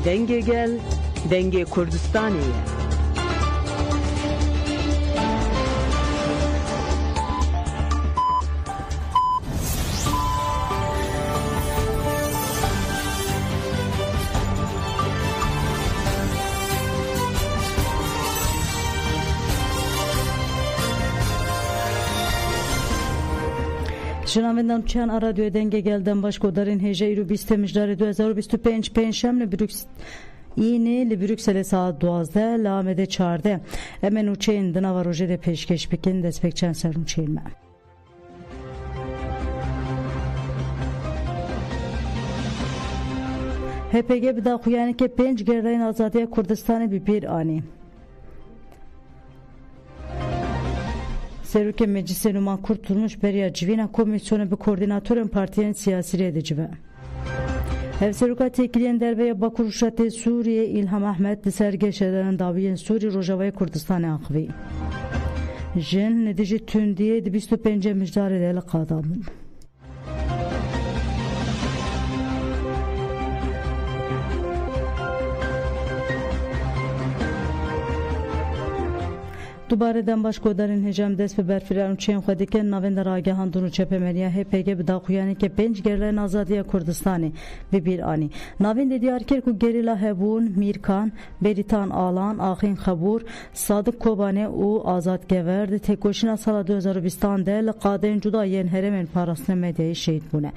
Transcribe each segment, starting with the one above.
denge gel, denge Kurdistan'ı. Şinavendam çan radyo denge gelden başkodarin heje iru 20 mijdarı 2025 penşemle İğne li Brüksel'e saat 12 lamede çarde. Hemen uçayın dına var oje de peşkeş bikin despekçen serun çeylme. HPG bida xuyani ke 5 gerrayn azadiya Kurdistan'ı bir ani. Serüke Meclisi Numan Kurtulmuş Beriya Civina Komisyonu bir koordinatörün partiyen siyasi edicive. Hevseruka tekiliyen derbeye Bakuruşatı Suriye İlham Ahmet sergeşeden daviyen Suriye Rojavaya Kurdistan'ı akvi. Jen nedici tündiye 25 mijdarı ile kadamın. دوباره başkodarin hecam dest به برفران چین خودی که نوین در آگهان دونو چپمریا HPG بداخویانی که 5 gerlerin azadiye Kurdistan'ı bir ani. Navin de diyar ki ku gerila hebun Mirkan, Beritan Alan, Ahin Khabur, Sadık Kobane u azad geverdi. Tekoşina sala 2020 del qaden juda yen heremen parasne medyayı şehit bune.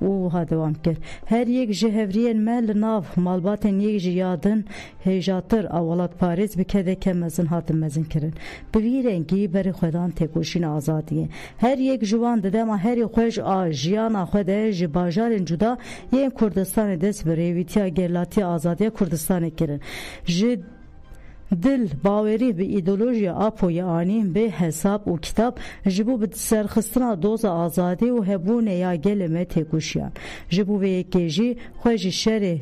U ha devam ker. Her yek jehevriyen mel nav malbaten yek jiyadın hejatır avalat Paris bir kede kemezin hatımezin kirin. بوی رنگی بر خودان تکوشین آزادیه هر یک جوان دده ما هر خوش آجیان آخوده جباجارن جدا یه کردستان دست بره ویتیا گرلاتی آزادیه کردستان کرن جد دل باوری به ایدئولوژی آپو یعنی به حساب و کتاب جبو به سرخستنا دوز آزادی و هبون یا گلمه تکوشیان جبو به یکیجی خوش شر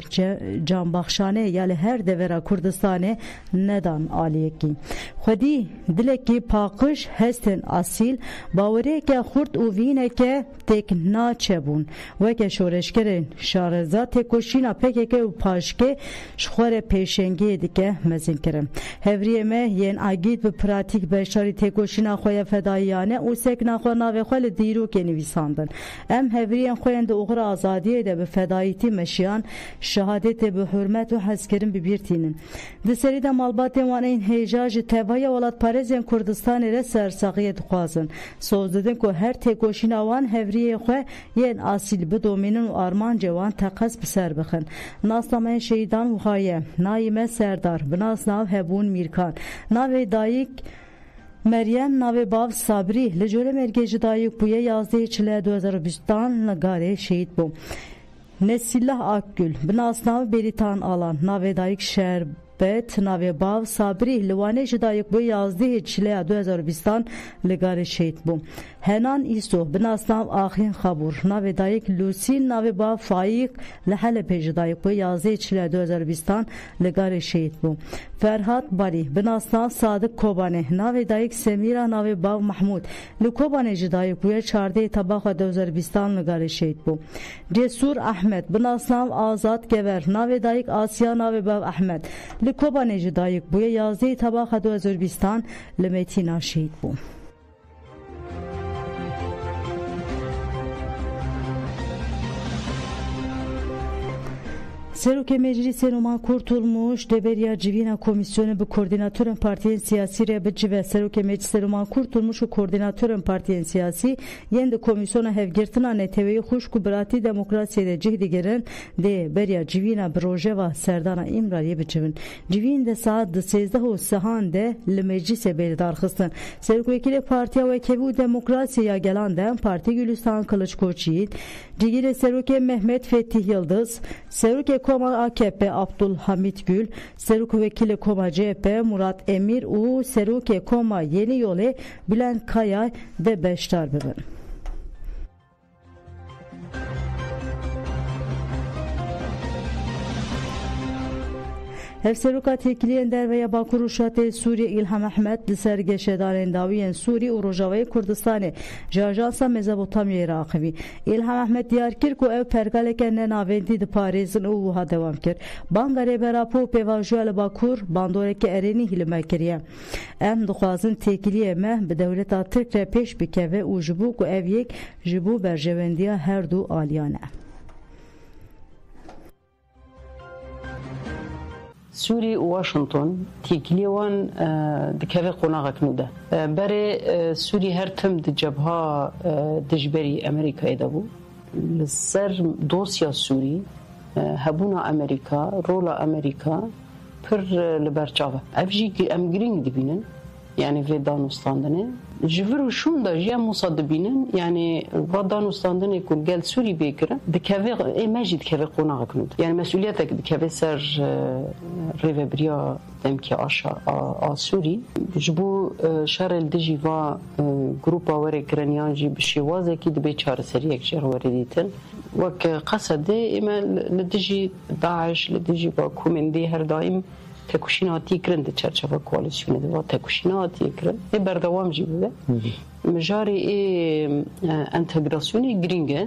جانبخشانه یالی هر devera Kurdistan'e neden aliye ki خودی دلکی پاکش هستن اصیل باوری که خورد و وینه که تک ناچبون و که شورشکرین شارزا تکوشینا پکه که و پاشکه شخور پیشنگی دیگه مزین کرم هفریه me yen agit به pratik beşari tekoşina xoya fedayane u sekna xo nave xol diru ke nivisandın em hevriyen xoyen de uğra azadiye de be fedayiti meşiyan şehadet be hürmet ve haskerin bibirtinin de seride malbat wanein hejaj tevaya walat parezen Kurdistan ile sersaqiye dixwazın sozdedin ko her tekoşina wan hevriye xo yen asil be dominin arman cevan taqas be ser bixin naslamen şeydan uhaye naime serdar binasnav hebun Mirkan nave dayık Meryem nave bav sabri lejore mergeci dayık buya yazdığı çile 2020'dan nagare şehit bu Nesillah Akgül binasnav Beritan Alan nave dayık şerbet nave bav sabri levane jidayık bu yazdığı çile 2020'dan legare şehit bu Henan İso binasnav Ahin Khabur nave dayık Lusin nave bav Faik lehalep jidayık bu yazdığı çile 2020'dan legare şehit bu Ferhat Bari binasnav Sadık Kobane nave dayık Semira nave bav Mahmud Lukobane jidayık bu çarde tabaqa 2020'dan legare şehit bu Cesur Ahmet binasnav Azad Gever nave dayık Asya nave bav Ahmet Lukobane jidayık bu yazdığı tabaqa 2020'dan lemetina şehit bu Serüke Meclisi Numan Kurtulmuş Deberiya Civina Komisyonu bu koordinatörün partiyen siyasi rebeci ve Serüke Meclisi Numan Kurtulmuş o koordinatörün partiyen siyasi yende komisyona hevgirtina neteveyi hoş kubrati demokrasiyede cihdigeren de Beriya Civina Brojeva Serdana İmraliye biçivin. Civin de saat 13 sahan de li meclise beridar xistin. Serüke vekili partiya ve kevu demokrasiya gelen de parti Gülistan Kılıçkoçyiğit Cigire Serüke Mehmet Fetih Yıldız Serüke Koma AKP Abdülhamit Gül, Seruk Vekili Koma CHP Murat Emir u Seruke Koma Yeni Yolu Bülent Kaya de Beştar Bebin. Hevseruka tekiliyen derveya Bakur û Şatê Sûriye İlham Ehmed li ser geşedarên dawiyên Sûrî û Rojavayê Kurdistanê ji Ajansa Mezopotamyayê re axivî. İlham Ehmed diyar kir ku ew pergaleke nenavendî diparêzin û wiha dewam kir. Banga rêberapo û pêvajoya li Bakur bandorekî erênî hîlme kiriye. Em dixwazin tekiliyê me bi dewleta Tirk re pêş bikeve û ji bo ku ev yek ji bo berjevendiya her du aliyan e. سوری و واشنطن تیکلیوان دکوه قناغک نوده برای سوری هر تم د جبهه دجبری امریکای ده بو لسر دوسیا سوری هبونا امریکا رولا امریکا پر لبرچاوه افجی که ام گرینگ دبینن yani ve danustandını jivru şunda jia musadibinin yani ve danustandını kul gel Suri bekire dikave emajid kave qonağa knud yani mesuliyetek dikave ser revebriya demki aşa a Suri jibu şarel dijiva grupa were granyanji bişiwaze ki dibe çare seriyek jer were ditin vak qasade emel diji Daesh diji ba komende her daim تکوشیناتی کرند چرچه کوالسیون دو تکوشیناتی کرند ای بردوام جیبه مجاری ای انتگراسیونی گرینگه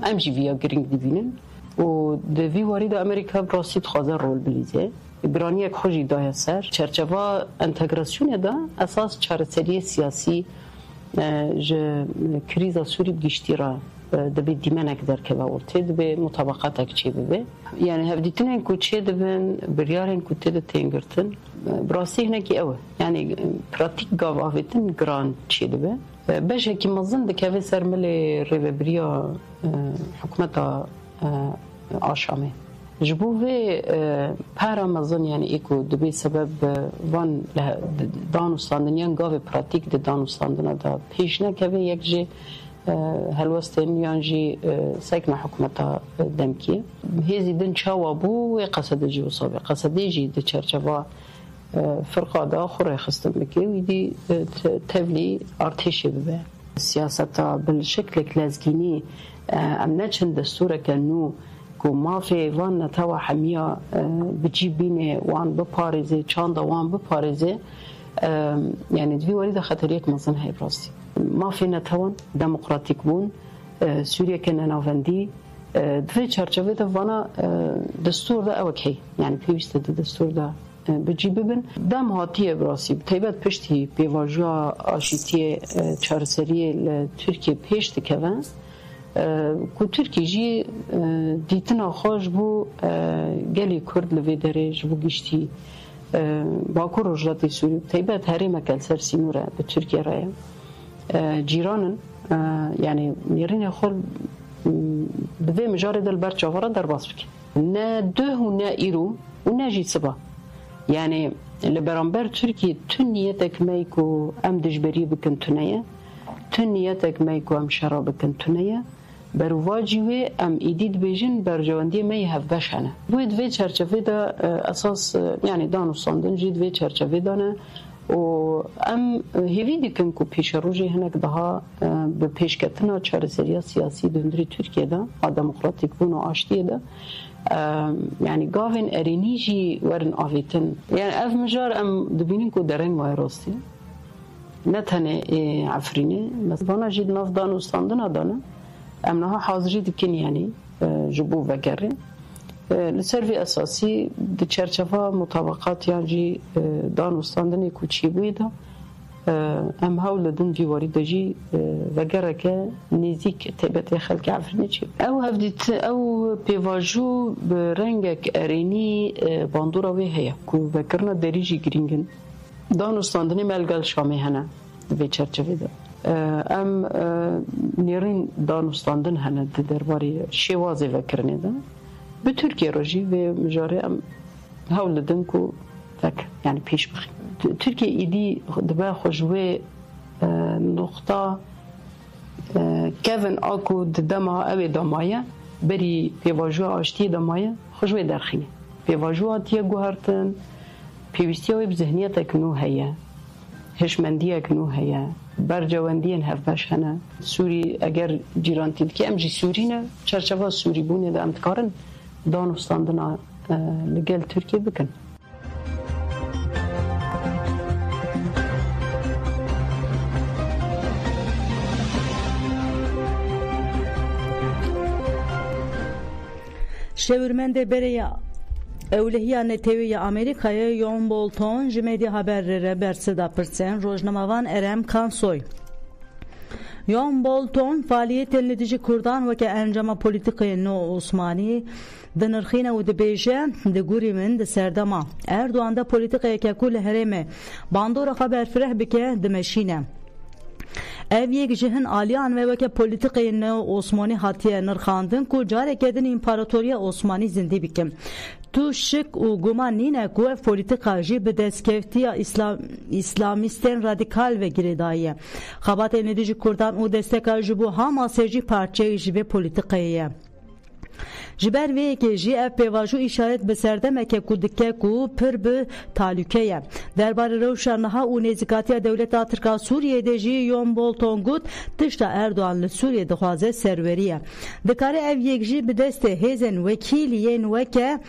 ام جیویا گرینگ دیبینن و دوی وارد امریکا براسید خوازه رول بلیزه گرانی یک خوشی دای سر چرچه انتگراسیون دا اساس چارسری سیاسی کریزا سوری بگیشتی را دبی دیمنک در که باورته دبی مطابقاتک چی ببه یعنی هفدیتنین کو چی دبن بریارین کو تد تینگرتن براستی هنه کی اوه یعنی پراتیک گاو آویتن گران چی دبه بشه کی مزن دکوه سرمل ریوبریا حکومتا آشامه جبو و پارا مزن یعنی ایکو دبی سبب وان دانوستاندنیان گاو پراتیک ده دانوستاندنا دا پیش نکوه یک جه هلوستن یانجی سکن حکومتا دمکی هزی دن چاوا بو و قصد جی وصابه قصدی جی ده چرچوا فرقا دا خوره خستم بکی و دی تبلی ارتشی ببه سیاستا بالشکل لازگینی ام نچن دستوره کنو کو مافی وان نتوا حمیا بجی بینه وان بپارزه چاند وان بپارزه yani dvi wari da xateriyek mezin hay rastî mafê netewin demokratîk bûn Sûriyeke nenavendî divê çerçevê de vana destûr da ewek hey yani pêwîst e di destûr da bicî bibin dem hatiye bi rastî taybet piştî pêvajoya aşîtiyê çareseriyê li Tirkiye pêş dikeve ku Tirkiye jî dîtina xwe ji bo gelê Kurd li vê derê ji bo giştî Bakur Rojdatê Sûrî taybet herêmek el ser Sînûre bi Tirkiye re cîranın yani nêrînê xwe bi vê mijarê de li ber çavara derbas bike ne duh û ne îro û ne jî siba yani li beramber Tirkiye tun niyetek me ku em dijberî bikin tuneye tun niyetek me ku em şera bikin tuneye beruvacî wê em êdî dibêjin bercewendiyê me yê hevbeş hene wê divê çerçevê de esas yani danûstandin jî divê çerçevê de ne û em hêvî dikin ku pêşerojê hinek daha bi pêşketina çareseriya siyasî di hundirê Tirkiyeyê de a demokratîk bûn û aştiyê de yani gavên erênî jî werin avêtin yani ev mijar em dibînin ku dereng waye rastî ne tenê Efrînê vana jî di nav danûstandina de ne em niha hazirî dikin yani ji bo vegerê li ser vê esasî di çerçeva mutabaqatiyan jî danûstandinê ku çîbûyê de em hewl didin vî warî de jî vegereke nêzik taybetê xelkê Efrînê çî ew ew pêvajo bi rengek erênî bandora wê heye ku vekirina derî jî girîngin danûstandinê me li gel Şamê hene di vê çerçevê de em nêrîn danûstandin hene di derbarê şêwazê vekirinê de bi Tirkiye re jî vê mijarê em hewl didin ku vekir yani pêş bixîn Tirkiye êdî dibe xwe ji wê noxta kevin a ku di dema ew ê damaye berî pêvajoya aştiyê damaye xwe ji wê derxîne pêvajoya hatiye guhertin pêwîstiya wê bi zihniyetek nû heye hişmendiyek nû heye bercewendiyên hevbeş hene Sûrî eger cîrantî dike em jî Sûrî ne çerçeva Sûrîbûnê de em dikarin danûstandina لگل ترکیه بکن. Şevirmende bereya Evliya Netevi Amerika'ya John Bolton Jimedi haberlere bersida pırsen Rojnamavan Erem Kansoy. John Bolton faaliyet elnedici kurdan ve ke encama politikayı no Osmani Dınırxine u dibêje di gurî min di serdema Erdoğan da politikayeke ku li herêmê bandora xeber fireh bike dimeşîne. Ev yek jihin aliyan ve veke politikayı ne Osmani hatiye nırxandın ku careke din İmparatoriya Osmani zindî bikim. Tu şık u guman nîne ku ev politika jî bi destkeftîya İslamîstên radikal ve girêdayî. Xebatên nêdî Kurdan û desteka ji bo Hamasê jî parçeyê ji vê politikayê ye. Ji ber vê yekê jî ev pêvajo îşaret bi serdemeke ku dike ku pir bi talûke ye. Derbarê rewşa niha û nêzîkatiya dewleta Tirka Sûriyeyê de jî John Bolton got tişta Erdoğan li Sûriyê dixwaze serwerî ye. Dikare ev yek jî bi destê hêzên wekîliyên weke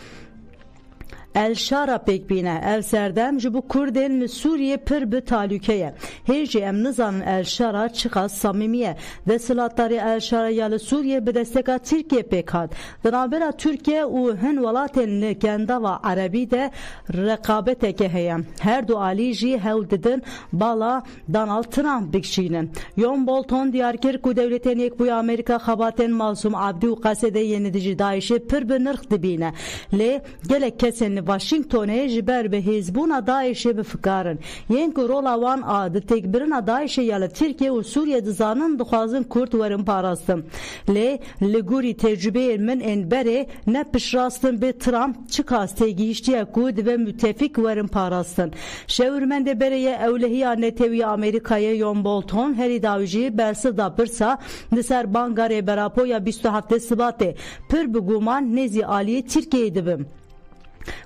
El Şara pek bine el serdem ji bu Kurdên li Sûriyê pir bi talûke ye. Hêjî em nizanin El Şara çiqas samîmî ye. Desthilatdarî El Şara ya li Sûriyê bi desteka Tirkiye pêk hat. Di navbera Tirkiye û hin welatên li Gendava Erebî de rekabeteke heye. Her du alî jî hewl didin bala Donald Trump bikişînin. John Bolton diyar kir ku dewletên Yekbûyî Amerîka xebatên Masum Abdî û Qesedê yên dijî Daişê pir bi nirx dibîne. Lê gelek kesên Washingtonê ji ber bi hêzbûna Daişê bifikarin. Yên ku rola wan a di têkbirina Daişê ya li Tirkiye û Sûriye dizanin dixwazin Kurd werin parastin. Lê li gorî tecrübeyên min ên berê ne pişrastin bê Trump çiqas têgihîştiye ku dibe müttefîk werin parastin. Şewirmendê berê Ewliya Neteviya Amerikayê John Bolton herî dawî jî bersida pirsa di ser banga rêberapoya 27 Sibatê pir bi guman nêzî aliyê Tirkiyeyê dibim.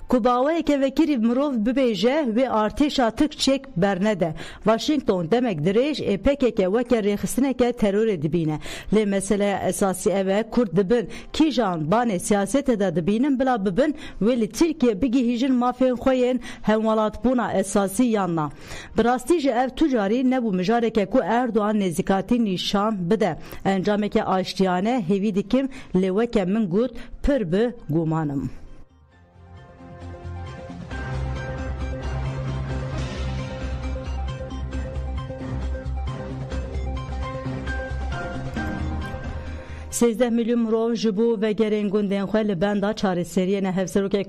Ku baweyeke vekirî mirov bibêje ve artêşa Tirkçek bernede. Washington demek dirêj PKK weke rêxistineke terorê dibîne. Lê meseleya esasî ev e Kurd dibin kîjan banê siyasetê de dibînin bila bibin wê li Tirkiye bigihîjin mafên xwe yên hemwelatbûna esasî yanna. Bi rastî jî ev tucarî nebû mijareke ku Erdoğan nêzîkatî nîşan bide. Encameke aştiyane hêvî dikim lê weke min got pir bi gumanım. Sêzdeh milyon mirov ji bo vegerên gundên xwe li benda çareseriyê hevserokek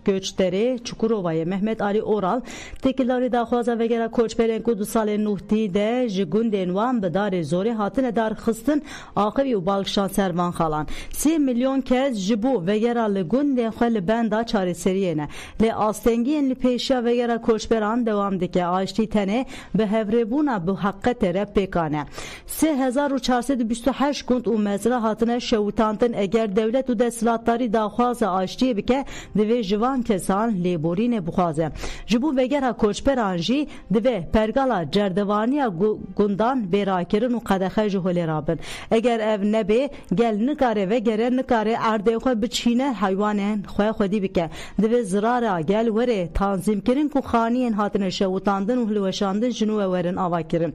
Göçderê Çukurovayê Mehmet Ali Oral têkildarî daxwaza vegera koçberên ku du salên nûhtî de ji gundên wan bi darê zorê hatine darxistin aqibî û balkişan servan xalan. 3 milyon kez ji bo vegera li gundên xwe li benda çareseriyê ne. Lê astengiyên li pêşiya vegera koçberan dewam dike. Aştî tenê bi hevrêbûna bi heqetê re pêkane. 3428 gund û mezra hatine şewitandin eger dewlet û desthilatdarî daxwaza aştiyê bike divê jivan kesan lêborînê bixwaze. Ji bo vegera koçberan jî divê pergala cerdevaniya gundan bêrakirin û qedexe ji holê rabin. Eger ev nebe gel nikare vegere nikare erdê xwe biçîne heywanên xwe xwedî bike. Divê zirara gel were tanzîmkirin ku xaniyên hatine şewitandin û hilweşandin ji nû werin avakirin.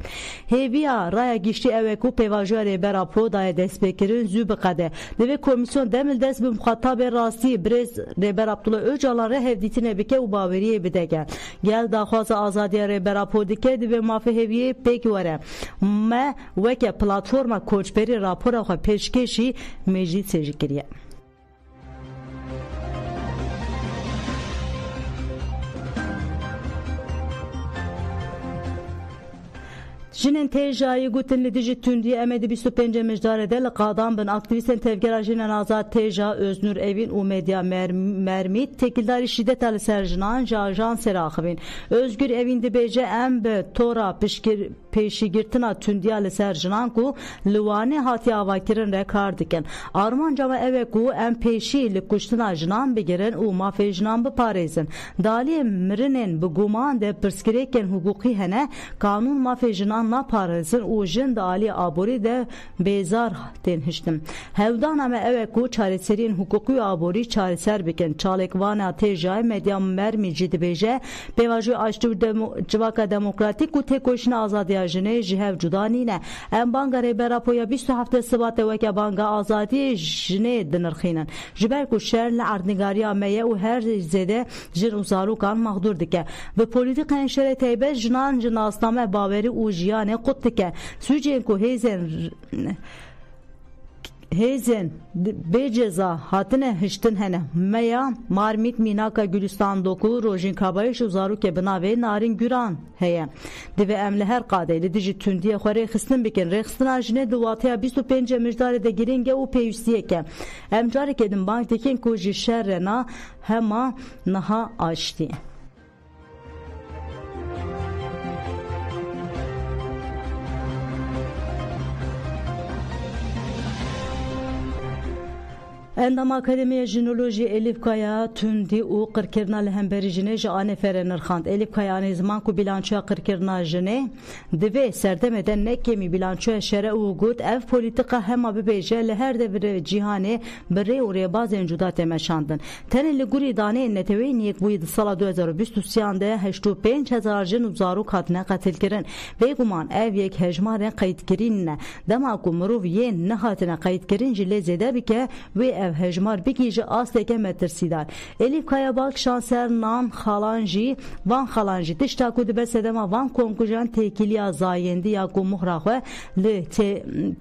Hêviya raya giştî ew e ku pêvajoya rêbera Podayê destpêkirin zû biqede. Divê komîsyon demil dest bi muxatabê rastî birêz rêber Abdullah Öcalan re hevdîtine bike û baweriyê bidege. Gel daxwaza azadiya rêbera Podike divê mafê hêviyê pêk were. Me weke platforma koçberî rapora xwe pêşkêşî meclîsê jî kiriye. Jinên têjayî gotin li dijî tundî em ê di 25 mijdarê de li qadan bin aktivîstên tevgera jinên azad têja Öznur Evîn û Medya Mermît têkildarî şîdeta li ser jinan ji ajansê re axivîn. Özgür Evîn dibêje em bi tora pêşîgirtina tundiya li ser jinan ku li wanê hatiye avakirin re kar dikin. Armanca me ev e ku em pêşî li kuştina jinan bigirin û mafê jinan biparêzin. Daliyê mirinên bi guman de pirsgirêkên hukukî hene kanûn mafê jinan naparızın u jin da ali abori de bezar tên hiştim. Hevdana me ev ku çareserîn hukuki abori çareser bikin. Çalekvana têjay medya mermi cidibêje pêvajoyê aştî civaka demokratîk û têkoşîna azadiya jinê ji hev cuda nîne. Em banga rêbera poya 27 Sibatê weke banga azadiyê jinê dinirxînin. Ji ber ku şer li erdnîgariya me ye û her zêde jin û zarokan mexdûr dike. Bi polîtîkên şerê taybet jinan ji nasname bawerî û jiyanê qut dike. Sûcên ku hêzên bê ceza hatine hiştin hene meya marmît mînaka Gülistan doku rojîn kabayîş û zarokê bi navê Narin Güran heye. Divê em li her qadê li dijî tundiyê xwe rêxistin bikin. Rêxistina jinê di watiya 25 mijdarê de girîng e û pêwîstiyek e. Em carekê din bank dikin ku ji şerre na hema niha aştî. Endam Akademiya Jinoloji Elif Kaya tundi û qirkirina li hemberî jinê ji anêferê nirxand. Elif Kaya anî ziman ku bîlançoya qirkirina jinê divê serdemê de nekemî bîlançoya şere û got ev polîtika hema bibêje li her devirê cîhanê bi rê û rêbazên cuda tê meşandin. Tenê li gurî daneyên neteweyên yekbûyî di sala 2023 de 85,000 jin û zarok hatine qetilkirin. Bêguman ev yek hejmarên qeydkirîn ne. Dema ku mirov yên nehatine qeydkirin jî lê zêde bike wê ev hejmar bikî ji asteke metirsîdar. Elif Kaya Balk şanser nan xalan jî van xalan jî tişta ku dibe sedema van konkujan têkiliya zayendî ya ku muhra xwe li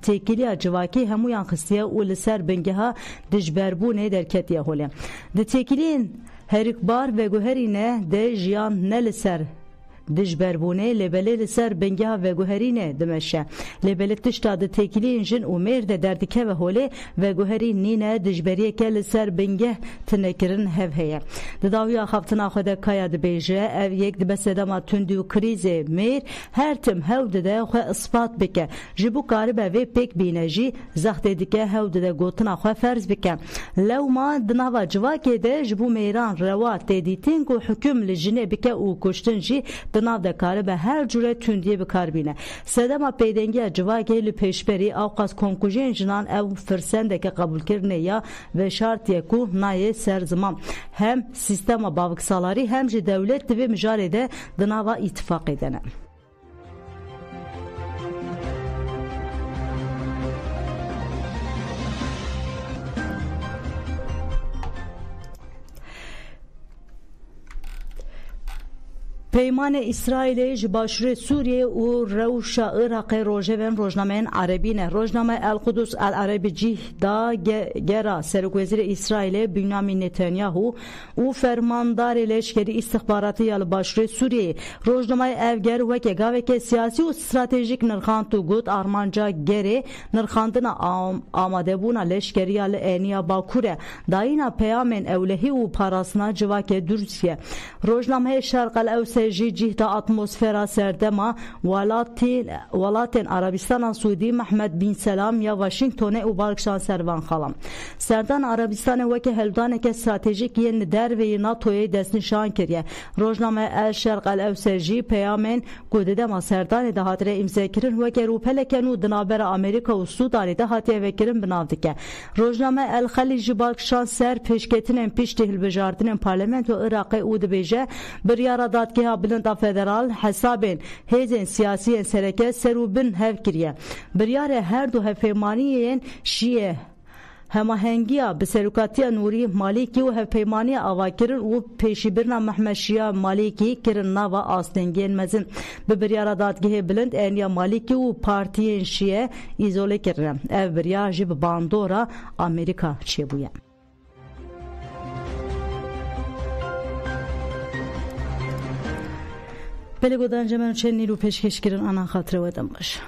têkiliya civakî hemûyan xistiye û li ser bingeha dijberbûnê derketiye holê. Di têkiliyên herikbar veguherî ne de jiyan ne li ser dijberbûnê lêbelê li ser bingeha veguherînê dimeşe. Lêbelê tişta di têkiliyên jin û mêr de derdikeve holê veguherî nîne dijberiyeke li ser bingeh tinekirin hev heye. Di dawiya xaftina xwe de Kaya dibêje ev yek dibe sedema tundî û krîzê mêr her tim hew dide xwe ispat bike. Ji bo karibe vê pêk bîne jî zextê dike hew dide gotina xwe ferz bike. Lewma di nava civakê de ji bo mêran rewa têdîtin ku huküm li jinê bike û kuştin jî nav de karibe her cure tundiyê bikarbîne. Sedema pêdengiya civakê li pêşberî awqas konkujên jinan ew firsendeke qebûlkirinê ya veşartiye ku nayê ser ziman. Hem sistema bavksalarî hem jî dewlet divê mijarê de di nava îtifaqê de ne. Peymanê İsraîlê ji başûrê Sûriyê û rewşa Iraqê rojevên rojnameyên Erebî ne. Rojname El Qudus El Erebî cih da gera Serokvezîrê İsraîlê Benyamin Netanyahu û fermandarê leşkerî istihbaratî ya li başûrê Sûriyê. Rojnamayê ev ger weke gaveke siyasî û stratejîk nirxand û got armanca gerê nirxandina amadebûna leşkeriya li êniya Bakur e. Dayîna peyamên ewlehî û parastina civakê Rûsye. Rojnameyê Şerqel Ewsê jî cihda atmosfera serdema welatên Arabistana Sûdî Mehmed bin Selam ya Washingtonê û Balkşan servan xalam. Serdan Arabistanê weke heldaneke stratejîk yên li derveyê NATOyê destnîşan kiriye. Rojname El Şerqel Ewsê jî peyamên ku di dema serdanê de hatire îmzêkirin weke rûpeleken û di navbera Amerîka û Sûdanê de hatiye vekirin bi nav dike. Rojname El Xelî ji Balkşan ser pêşketinên piştî hilbijartinên parlamento Iraqê û dibêje biryara dadgeha Bilinda Federal hesabên hêzên siyasiyên sereke ser û bin hev kiriye. Biryarê her du hevpeymaniyên şiye hemahengiya bi serokatiya Nûrî Malîkî û hevpeymaniya avakirin û pêşîbirina Mehmed Şiya Malîkî kirin nava astengiyên mezin. Bi biryara dadgehê bilind êniya Malîkî û partiyên şiye îzole kirine. Ev biryar jî bi bandora Amerîka çêbûye. Belê godan cemen çên nîl û pêşkêşkirin ana xatirê we dem baş.